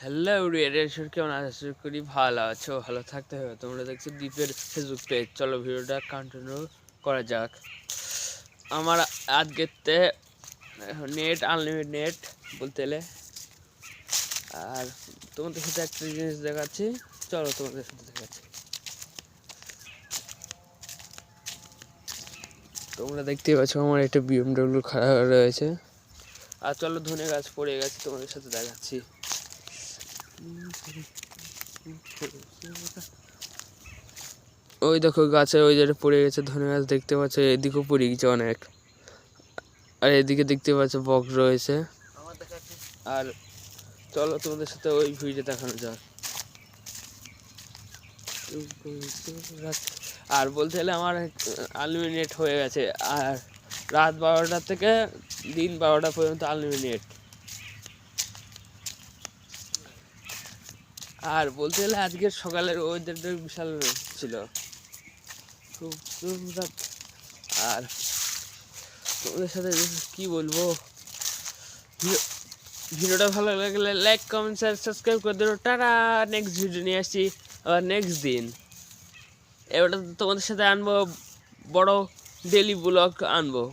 Hello রিয়ারেশন, কেমন আছো? করি ভালো আছো, ভালো থাকতে হবে। তোমরা দেখছো দ্বীপের ফেসবুক পেজ। চলো ভিডিওটা কন্টিনিউ করা যাক। আমার আজকেতে নেট আনলিমিটেড নেট বলতে গেলে। আর তোমাদের সাথে একটা জিনিস দেখাচ্ছি, চলো তোমাদের সাথে দেখাচ্ছি। তোমরা দেখতেই পাচ্ছ আমার একটা BMW খাড়া রয়েছে। আর চলো ধনে গাছ পড়ে গেছে, তোমাদের সাথে দেখাচ্ছি। ওই দেখো গাছে ওই জায়গায় পড়ে গেছে ধনে গাছ, দেখতে পাচ্ছ। এদিকেও পড়ে গেছে অনেক। আর এদিকে দেখতে পাচ্ছ বক রয়েছে। আর চলো তোমাদের সাথে ওই ভিডিও দেখানো যাক। আর বলতে গেলে আমার আনলিমিটেড হয়ে গেছে। আর রাত 12টা থেকে দিন 12টা পর্যন্ত আনলিমিটেড। আর বলতে গেলে আজকের সকালের ওয়েদারটা বিশাল ছিল, খুব। আর তোমাদের সাথে কি বলবো, ভিডিওটা ভালো লাগলে লাইক কমেন্ট শেয়ার সাবস্ক্রাইব করে দেবো। টাটা, নেক্সট ভিডিও নিয়ে আসছি আবার নেক্সট দিন। এবারটা তোমাদের সাথে আনবো বড় ডেলি ব্লগ আনবো।